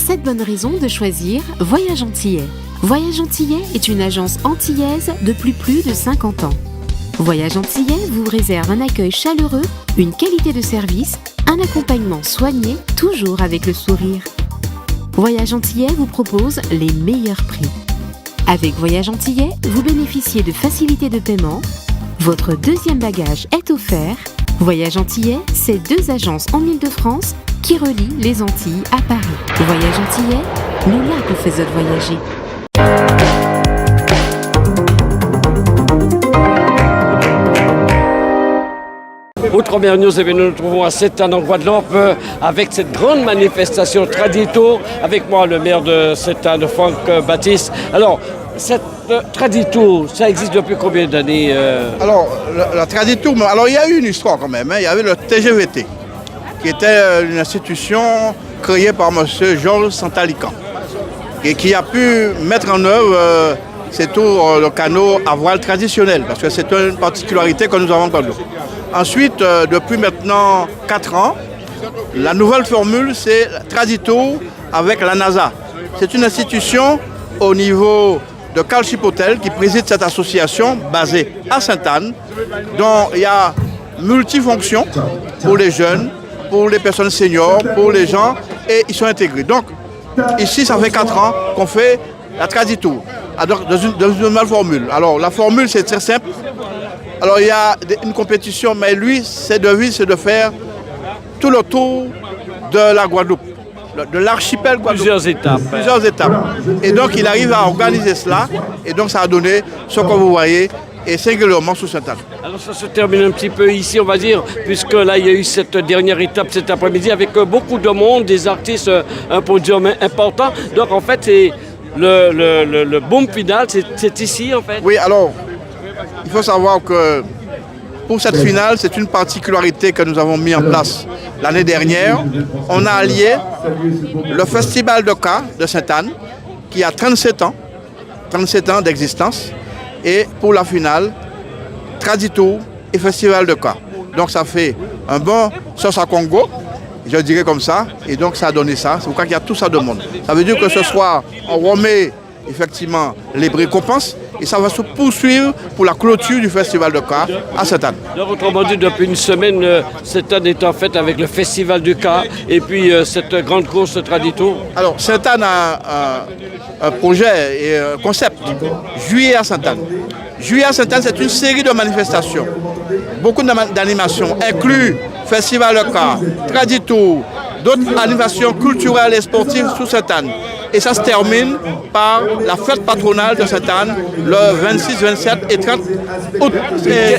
7 bonnes raisons de choisir Voyage Antillais. Voyage Antillais est une agence antillaise depuis plus de 50 ans. Voyage Antillais vous réserve un accueil chaleureux, une qualité de service, un accompagnement soigné, toujours avec le sourire. Voyage Antillais vous propose les meilleurs prix. Avec Voyage Antillais, vous bénéficiez de facilités de paiement. Votre deuxième bagage est offert. Voyage Antillais, c'est 2 agences en Île-de-France qui relient les Antilles à Paris. Voyage Antillais, nous là vous faisons voyager. Autre première news, nous nous trouvons à Sainte-Anne en Guadeloupe avec cette grande manifestation Tradito. Avec moi, le maire de Sainte-Anne, Franck Baptiste. Alors, cette Tradito, ça existe depuis combien d'années Alors, la Tradito, alors il y a eu une histoire quand même. Il y avait le TGVT, qui était une institution créée par M. Georges Santalican et qui a pu mettre en œuvre ces tours le canot à voile traditionnel, parce que c'est une particularité que nous avons en Guadeloupe. Ensuite, depuis maintenant 4 ans, la nouvelle formule, c'est Tradito avec la NASA. C'est une institution au niveau de Carl Chipotel qui préside cette association basée à Sainte-Anne, dont il y a multifonctions pour les jeunes, pour les personnes seniors, pour les gens, et ils sont intégrés. Donc, ici, ça fait 4 ans qu'on fait la Tradito, dans une nouvelle formule. Alors, la formule, c'est très simple. Alors, il y a une compétition, mais lui, ses devis, c'est de faire tout le tour de la Guadeloupe, de l'archipel Guadeloupe. Plusieurs étapes. Et donc, il arrive à organiser cela, et donc, ça a donné ce que vous voyez, et singulièrement sous Sainte-Anne. Alors, ça se termine un petit peu ici, on va dire, puisque là, il y a eu cette dernière étape cet après-midi avec beaucoup de monde, des artistes, un podium important. Donc, en fait, c'est le boom final, c'est ici, en fait. Oui, alors, il faut savoir que pour cette finale, c'est une particularité que nous avons mis en place l'année dernière. On a allié le Festival de Cas de Sainte-Anne, qui a 37 ans d'existence, et pour la finale, Tradito et Festival de Cas. Donc ça fait un bon sauce à Congo, je dirais comme ça, et donc ça a donné ça. C'est pourquoi il y a tout ça de monde. Ça veut dire que ce soir, on remet effectivement les récompenses, et ça va se poursuivre pour la clôture du Festival de Cas à Sainte-Anne. Donc, autrement dit, depuis une semaine, Sainte-Anne est en fait avec le Festival du Cas et puis cette grande course Tradito. Alors, Sainte-Anne a un projet et un concept, Juillet à Sainte-Anne. Juillet à Sainte-Anne, c'est une série de manifestations, beaucoup d'animations, inclus Festival de Cas, Tradito, d'autres animations culturelles et sportives sous Sainte-Anne. Et ça se termine par la fête patronale de Sainte-Anne le 26, 27 et 30 août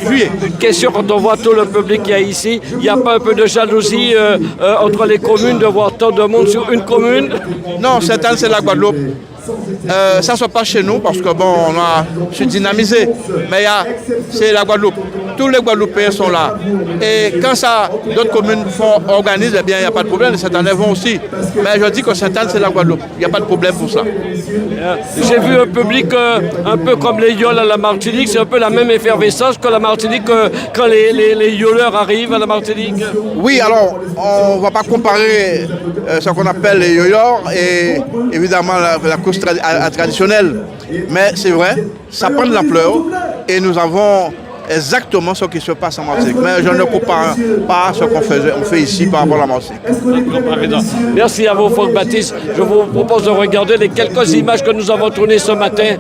juillet. Une question, quand on voit tout le public qu'il y a ici, il n'y a pas un peu de jalousie entre les communes de voir tant de monde sur une commune? Non, Sainte-Anne, c'est la Guadeloupe. Ça ne se passe chez nous parce que bon, on a su dynamiser, mais c'est la Guadeloupe. Tous les Guadeloupéens sont là. Et quand ça, d'autres communes organisent, eh bien, il n'y a pas de problème. Les Sainte-Annais vont aussi. Mais je dis que Sainte-Anne, c'est la Guadeloupe. Il n'y a pas de problème pour ça. J'ai vu un public un peu comme les yoles à la Martinique. C'est un peu la même effervescence que la Martinique quand les yoleurs arrivent à la Martinique. Oui, alors, on ne va pas comparer ce qu'on appelle les yoleurs et évidemment la course traditionnelle. Mais c'est vrai, ça prend de l'ampleur et nous avons exactement ce qui se passe en Martinique. Mais je ne compare pas ce qu'on fait ici par rapport à la Martinique. Merci à vous, Franck Baptiste. Je vous propose de regarder les quelques images que nous avons tournées ce matin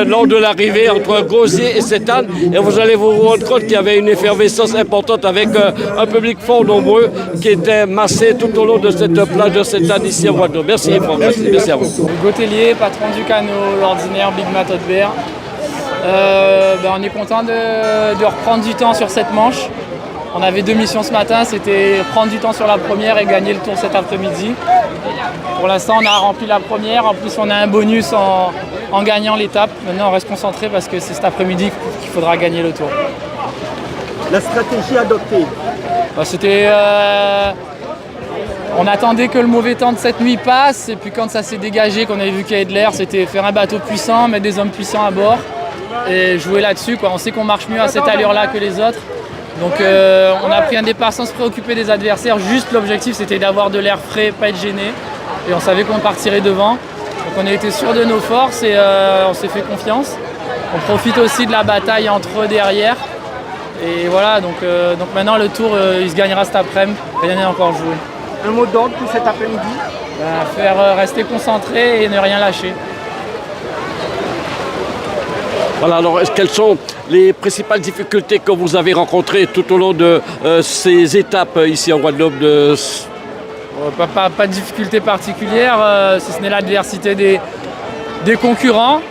lors de l'arrivée entre Gosier et Sainte-Anne. Et vous allez vous rendre compte qu'il y avait une effervescence importante avec un public fort nombreux qui était massé tout au long de cette plage de Sainte-Anne ici à Guadeloupe. Merci, Franck. Merci à vous. Gautelier, patron du canot, l'ordinaire Big Mat Haute-Berre. On est content de reprendre du temps sur cette manche. On avait 2 missions ce matin, c'était prendre du temps sur la première et gagner le tour cet après-midi. Pour l'instant, on a rempli la première, en plus on a un bonus en gagnant l'étape. Maintenant, on reste concentré parce que c'est cet après-midi qu'il faudra gagner le tour. La stratégie adoptée? On attendait que le mauvais temps de cette nuit passe, et puis quand ça s'est dégagé, qu'on avait vu qu'il y avait de l'air, c'était faire un bateau puissant, mettre des hommes puissants à bord et jouer là-dessus, quoi. On sait qu'on marche mieux à cette allure-là que les autres. Donc on a pris un départ sans se préoccuper des adversaires. Juste l'objectif, c'était d'avoir de l'air frais, pas être gêné. et on savait qu'on partirait devant. Donc on a été sûr de nos forces et on s'est fait confiance. On profite aussi de la bataille entre eux derrière. Et voilà, donc maintenant le tour il se gagnera cet après-midi, rien n'est encore joué. Un mot d'ordre pour cet après-midi? Faire rester concentré et ne rien lâcher. Voilà, alors quelles sont les principales difficultés que vous avez rencontrées tout au long de ces étapes ici en Guadeloupe Pas de difficulté particulière, si ce n'est l'adversité des concurrents.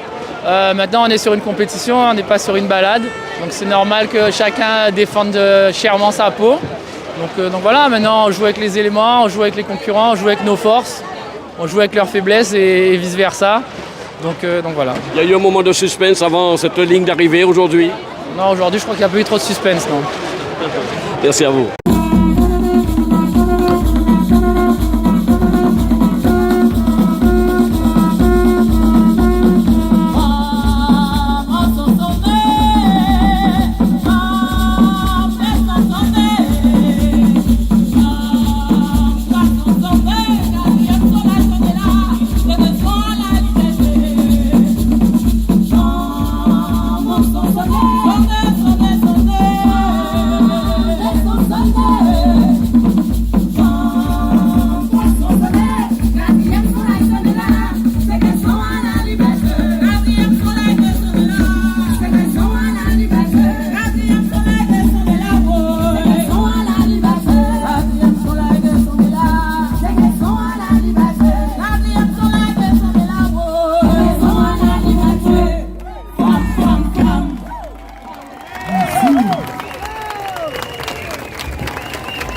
Maintenant on est sur une compétition, on n'est pas sur une balade. Donc c'est normal que chacun défende chèrement sa peau. Donc voilà, maintenant on joue avec les éléments, on joue avec les concurrents, on joue avec nos forces, on joue avec leurs faiblesses et vice versa. Donc voilà. Il y a eu un moment de suspense avant cette ligne d'arrivée aujourd'hui? Non, aujourd'hui je crois qu'il n'y a pas eu trop de suspense, non. Merci à vous.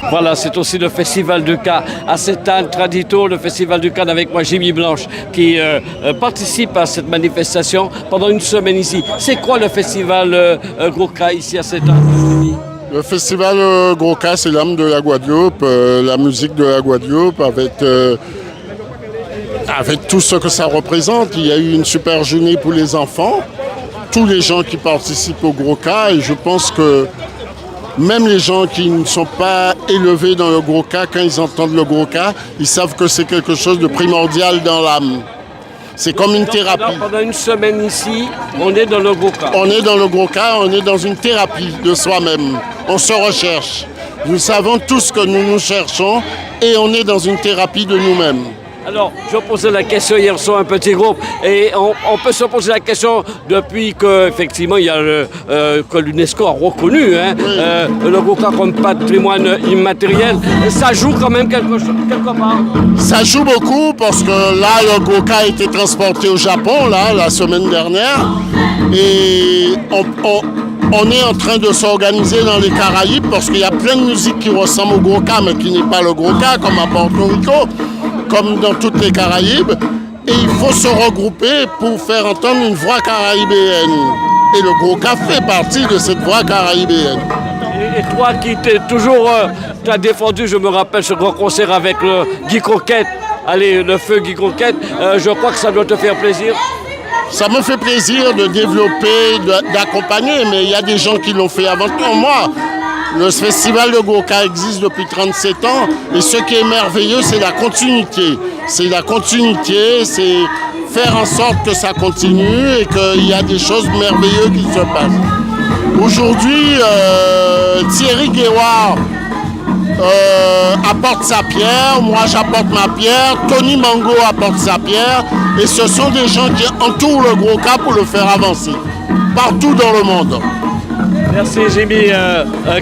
Voilà, c'est aussi le Festival du Cas à Sainte-Anne, Tradito, le Festival du Cannes avec moi, Jimmy Blanche, qui participe à cette manifestation pendant une semaine ici. C'est quoi le Festival Gros Cas ici à Sainte-Anne? Le Festival Gros Cas, c'est l'âme de la Guadeloupe, la musique de la Guadeloupe avec tout ce que ça représente. Il y a eu une super journée pour les enfants, tous les gens qui participent au Gros Cas, et je pense que même les gens qui ne sont pas élevés dans le Gros Cas, quand ils entendent le Gros Cas, ils savent que c'est quelque chose de primordial dans l'âme. C'est comme une thérapie. Pendant une semaine ici, on est dans le Gros Cas. On est dans le Gros Cas, on est dans une thérapie de soi-même. On se recherche. Nous savons tout ce que nous nous cherchons et on est dans une thérapie de nous-mêmes. Alors, je posais la question hier sur un petit groupe et on peut se poser la question depuis qu'effectivement il y a que l'UNESCO a reconnu le Gros Cas comme patrimoine immatériel. Et ça joue quand même quelque part. Ça joue beaucoup parce que là, le Gros Cas a été transporté au Japon la semaine dernière et on est en train de s'organiser dans les Caraïbes parce qu'il y a plein de musique qui ressemble au Gros Cas mais qui n'est pas le Gros Cas comme à Porto Rico, comme dans toutes les Caraïbes, et il faut se regrouper pour faire entendre une voix caraïbéenne. Et le Gros Cas fait partie de cette voix caraïbéenne. Et toi qui t'es toujours t'as défendu, je me rappelle ce grand concert avec le Guy Croquette, allez, le feu Guy Croquette, je crois que ça doit te faire plaisir. Ça me fait plaisir de développer, d'accompagner, mais il y a des gens qui l'ont fait avant moi. Le festival de Gros Cas existe depuis 37 ans et ce qui est merveilleux, c'est la continuité. C'est la continuité, c'est faire en sorte que ça continue et qu'il y a des choses merveilleuses qui se passent. Aujourd'hui, Thierry Guéouard apporte sa pierre, moi j'apporte ma pierre, Tony Mango apporte sa pierre et ce sont des gens qui entourent le Gros Cas pour le faire avancer partout dans le monde. Merci Jimmy,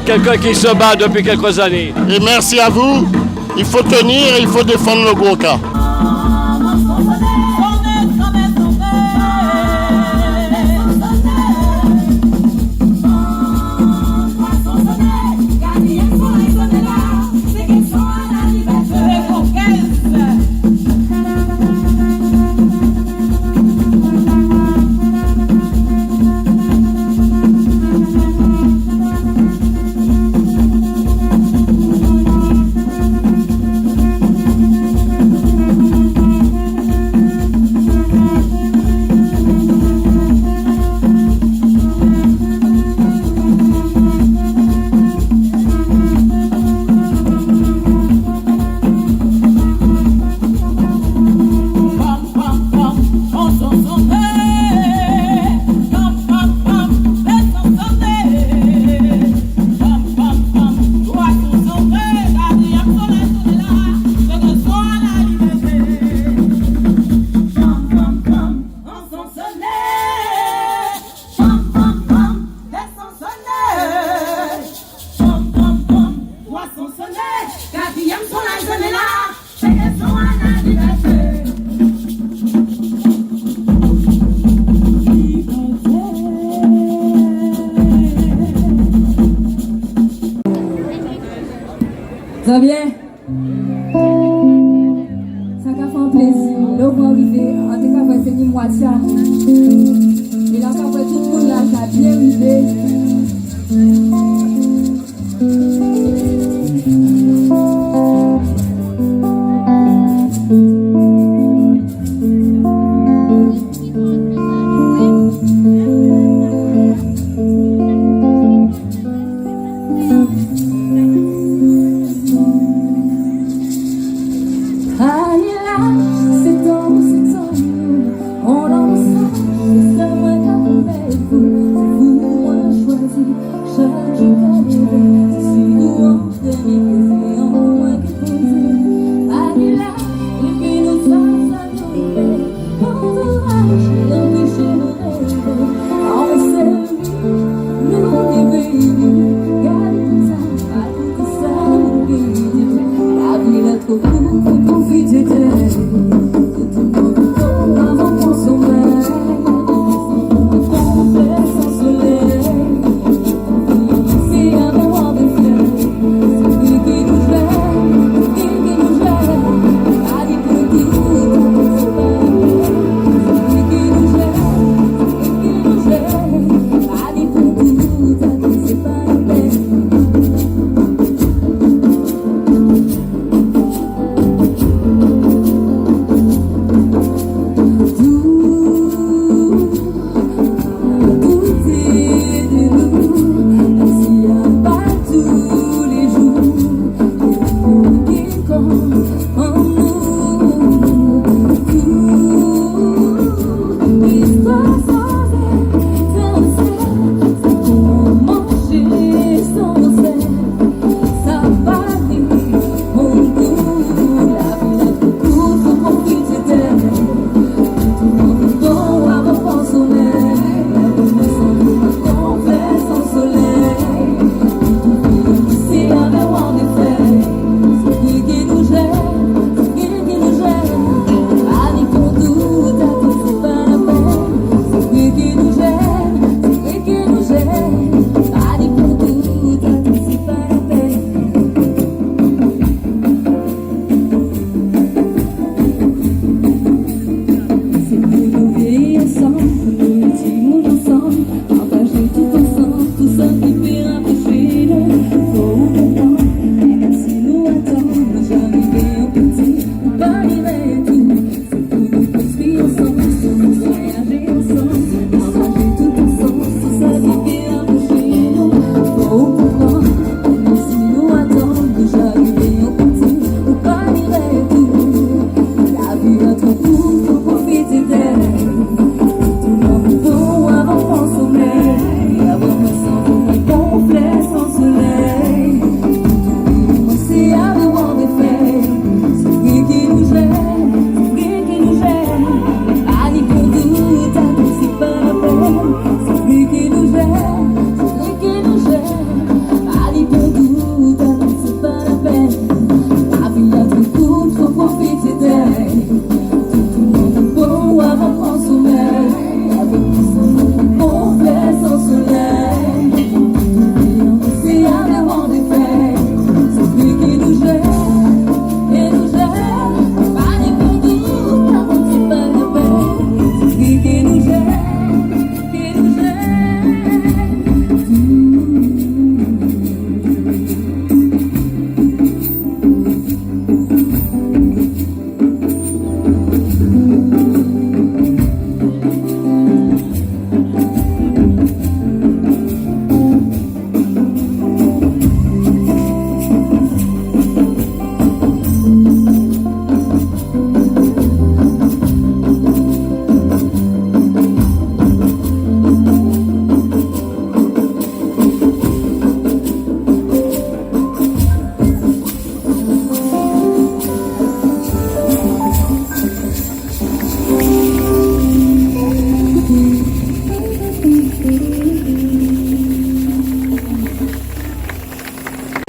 quelqu'un qui se bat depuis quelques années. Et merci à vous. Il faut tenir et il faut défendre le Gros Cas. arrivé, en tout cas, on va finir moitié à nous. Et là, on va tout le monde là, ça a bien arrivé.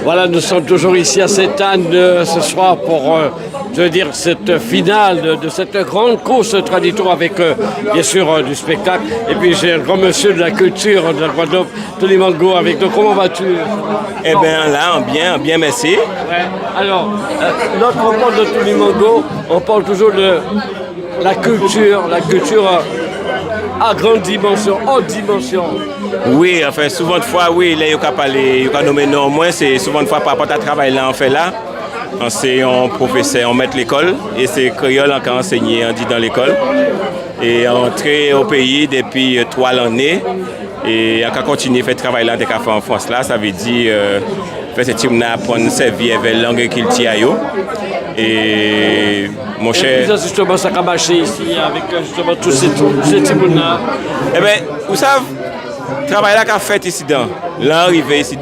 Voilà, nous sommes toujours ici à Sainte-Anne ce soir pour je veux dire, cette finale de cette grande course traditoire avec, bien sûr, du spectacle. Et puis, j'ai un grand monsieur de la culture de la Guadeloupe, Tony Mango, avec nous. Comment vas-tu? Eh bien, là, bien, merci. Ouais. Alors, lorsqu'on parle de Tony Mango, on parle toujours de la culture à grande dimension, haute dimension. Oui, enfin, souvent de fois, oui, là, il y a parlé, il y a nommé non, moins, c'est souvent de fois par rapport à travail là, on fait là. C'est un professeur, on met l'école, et c'est créole qui a enseigné, on dit dans l'école. Et entré au pays depuis 3 années, et on a continué à faire travail là, dès qu'on fait en France là, ça veut dire, faire cette team là, apprendre à servir avec la langue qu'il tient. Et mon cher. Et justement, ça a marché ici avec justement tous ces teams-là. Eh bien, vous savez, le travail là qu'a fait ici, l'arrivée ici,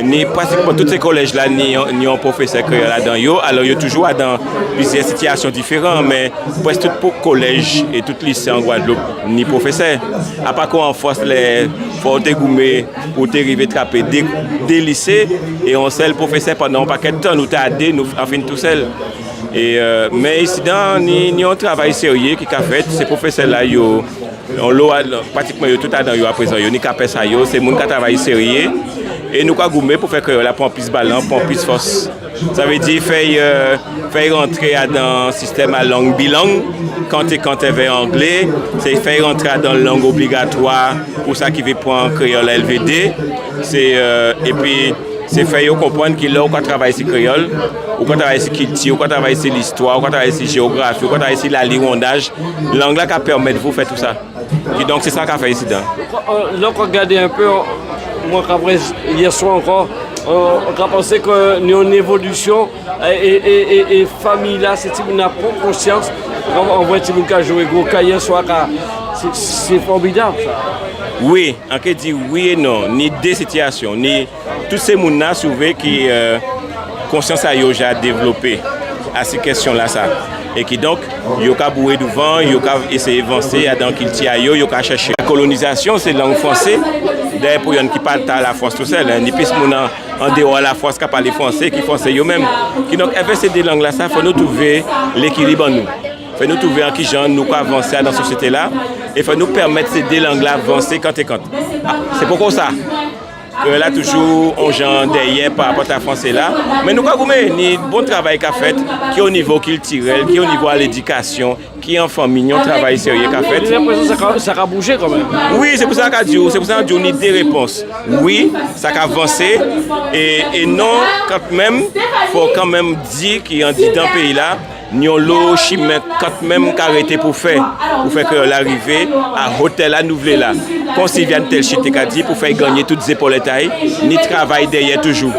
ni pratiquement tous ces collèges là, ni un professeur qui est là-dedans. Alors, il y a toujours dans plusieurs situations différentes, mais presque tous les collèges et tous les lycées en Guadeloupe, ni professeur. À part qu'en force, il faut gourmet pour arriver à attraper des lycées, et on sait le professeur pendant un paquet de temps, nous t'a aidé, nous en fin tout seul. Mais ici, ni un travail sérieux qui a fait, ces professeurs-là, on l'a pratiquement tout à l'heure à présent, ni qu'à ça, c'est mon qui travaille sérieux. Et nous avons gommé pour faire que la pompe plus balance, pompe plus force. Ça veut dire faire rentrer dans le système à langue bilingue. Quand tu es anglais, c'est faire rentrer dans la langue obligatoire pour ça qui veut prendre créole LVD. Et puis, c'est faire comprendre qu'il a travailler sur créole, ou quand travailler sur culture, ou quand travailler sur l'histoire, ou quand travailler sur géographie, ou quand travailler sur la lirondage. L'angle qui permet de vous faire tout ça. Et donc, c'est ça qu'on fait ici. Donc, regardez un peu. Moi, après, hier soir encore, on a pensé qu'il y a une évolution et famille là, c'est une conscience. On voit que tu as joué gros hier soir, c'est formidable ça. Oui, on peut dire oui et non, ni des situations, ni tous ces gens-là souvent qui conscience a déjà développé à ces questions-là. Ça. Et qui donc, il y a boué devant, il y a essayé d'avancer dans qu'il tient, il y a cherché. La colonisation, c'est la langue française. D'ailleurs, pour les gens qui parlent à la France tout seul, ni plus en dehors de la France qui parlent français, qui français eux-mêmes. Qui donc, avec ces deux langues-là, il faut nous trouver l'équilibre en nous. Il faut nous trouver en qui gens nous avancer dans cette société-là. Et il faut nous permettre ces deux langues-là avancer quand et quand. C'est pourquoi ça. Là, toujours, on genre derrière par rapport à la français là. Mais nous avons ni bon travail qu'a fait, qui est au niveau culturel, qui est au niveau de l'éducation, qui est en famille, un travail sérieux qu'a fait. J'ai l'impression que ça a bougé quand même. Oui, c'est pour ça qu'on dit, c'est pour ça qu'on a des réponses. Oui, ça a avancé. Et non, quand même, il faut quand même dire qu'il y a dans ce pays-là, nous avons chimé quand même arrêté pour faire que l'arrivée à l'hôtel à Nouvelé là. Quand il vient de tel chute dit pour faire gagner toutes les épaules ni travail derrière toujours.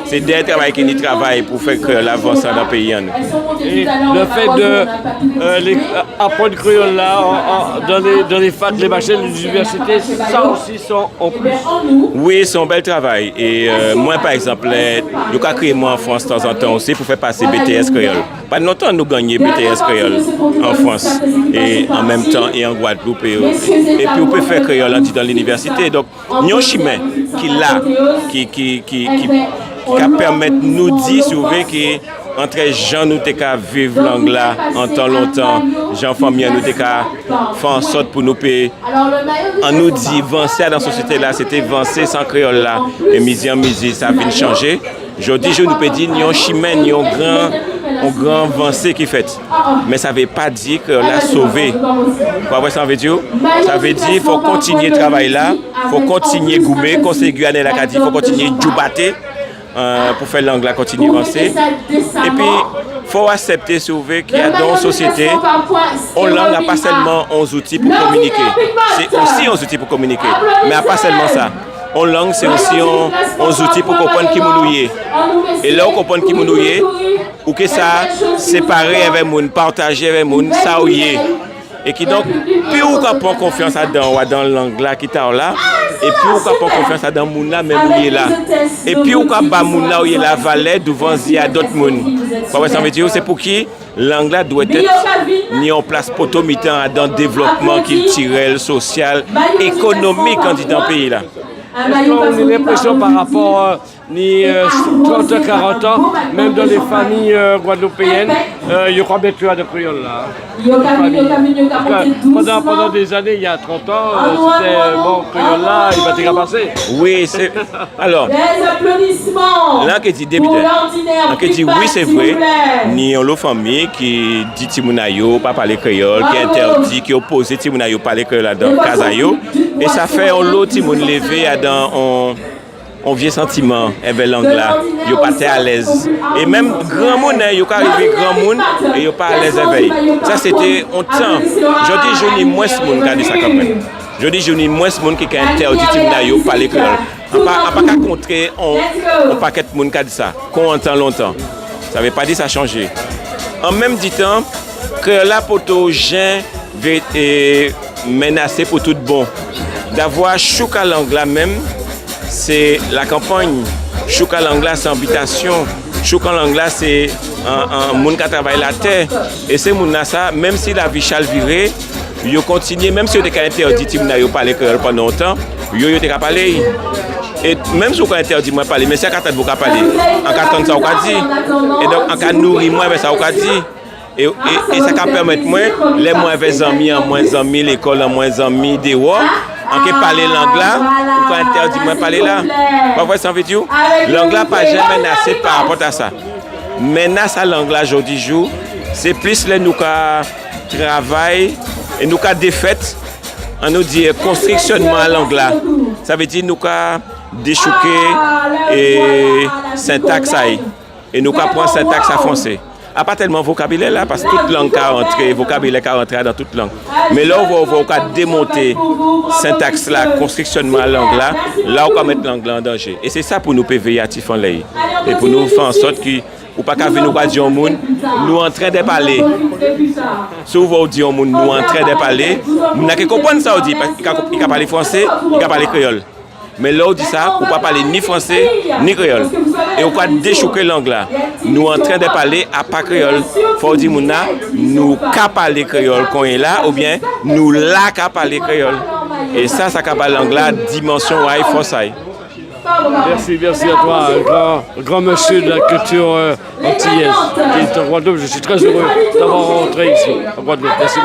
C'est derrière le travail qui ni travail pour faire que l'avance dans le pays. Et le fait d'apprendre créole là dans les facs, les machines, les universités, ça aussi sont en plus. Oui, c'est un bel travail. Et moi, par exemple, je vais créer moi en France de temps en temps aussi pour faire passer BTS créole. Pas longtemps, nous gagnons BTS créole en France et en même temps et en Guadeloupe. Et puis, on peut faire créole dans l'université. Donc, nous avons un chemin qui est là, qui permet de nous dire souvent que entre gens nous avons vivre langue là en temps longtemps, gens famille nous avons fait en sorte pour nous payer. On nous dit avancer dans la société là, c'était avancer sans créole là et midi en midi ça vient changer. Aujourd'hui, je nous peux dire qu'il y a un chemin, il y a un grand avancée qui est fait. Mais ça ne veut pas dire que l'a sauvé. Quoi, ça veut dire? Ça veut dire qu'il faut continuer le travail là, il faut continuer à goumer, conseiller Guyane la il faut continuer à joubater pour faire l'angle continuer à avancer. Et puis, il faut accepter sauver qu'il y a dans la société, on langue n'a pas seulement 11 outils pour communiquer. C'est aussi 11 outils pour communiquer, mais pas seulement ça. En langue, c'est aussi un outil pour comprendre qui nous. Et là, on comprend qui nous ou que ça séparer avec nous, partager avec nous, ça ou et qui donc, plus on prend confiance dans la langue là qui est là, et puis on prend confiance dans le monde là, même où il est là. Et puis on prend le monde là où il est la valeur devant d'autres mondes. C'est pour qui langue là doit être mis en place pour tout dans le développement culturel, social, économique dans le pays là. Est-ce qu'on a l'impression par rapport ni 30-40 ans, même dans les familles guadeloupéennes, il y a combien de créoles là? Pendant des années, il y a 30 ans, c'était bon, créole là, il va te passer. Oui, c'est. Alors, là, qui dit débutant, là, qui dit oui, c'est vrai, ni on l'autre famille qui dit Timounayo, pas parler créole, qui interdit, qui oppose Timounayo parler créole dans Kazayo, et ça fait on l'autre Timoun levé dans on vieux sentiment avec langue là, yo pas à l'aise. Et même grand monde, yo pas arrivé grand monde et yo pas à l'aise avec. Ça c'était on temps. Je dis je n'ai moins monde qui a dit ça quand même. Je dis je n'ai moins monde qui a interdit Timnayo parler créole. On pas qu'à contrer on paquet de monde qui a dit ça. Qu'on entend longtemps. Ça veut pas dire ça changer. En même temps créole là poto gens menacé pour tout bon. D'avoir chouka langue là même. C'est la campagne. Choukalangla, c'est habitation. Choukalangla, c'est un monde qui travaille la terre. Et c'est monde ça, même si la vie chale virée, ils continuent, même si ils ont interdit de parler créole pendant longtemps, ils ont parlé. Et même si vous avez interdit de parler, mais c'est à vous parler. En cas de ça, vous dit. Et donc, en cas de nourrir, moi, ça vous dit. Et ça peut permettre moi, les moins amis, en moins amis, l'école en moins amis, dehors. En qui parler langue là, ou quand interdit moi parler là. Pas vrai sans vidéo. Langue là pas jamais menacé par rapport à ça. Menace à langue là aujourd'hui jour, c'est plus les nous qui travail et nous qui défaite. On nous dit constructionnement à langue là. Ça veut dire nous qui déchouquer et syntaxe et nous qui prendre syntaxe à français. A pas tellement vocabulaire là, parce que toute langue a rentré, vocabulaire a rentré dans toute langue. Mais là, on va démonter syntaxe là, constructionnement de la langue là on va mettre la langue là en danger. Et c'est ça pour nous PVAtif en l'air. Et pour nous faire en sorte que, ou pas qu'à venir nous dire au monde, nous en train de parler. Souvent on dit au monde, nous en train de parler. Nous n'avons qu'à comprendre ça, on dit, il peut parler français, il peut parler créole. Mais là, on dit ça, on ne peut pas parler ni français, ni créole. Et on peut déchouquer langue là. Nous en train de parler à pas créole. Il faut dire, nous qu'à parler créole quand on est là, ou bien nous là qu'à parler créole. Et ça parle langue là, dimension ouais, force. Merci à toi, grand monsieur de la culture antillaise qui est en Guadeloupe. Je suis très heureux d'avoir rentré ici en Guadeloupe. Merci.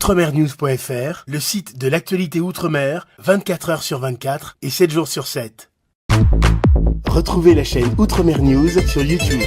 Outremernews.fr, le site de l'actualité Outre-mer, 24 heures sur 24 et 7 jours sur 7. Retrouvez la chaîne Outremer News sur YouTube.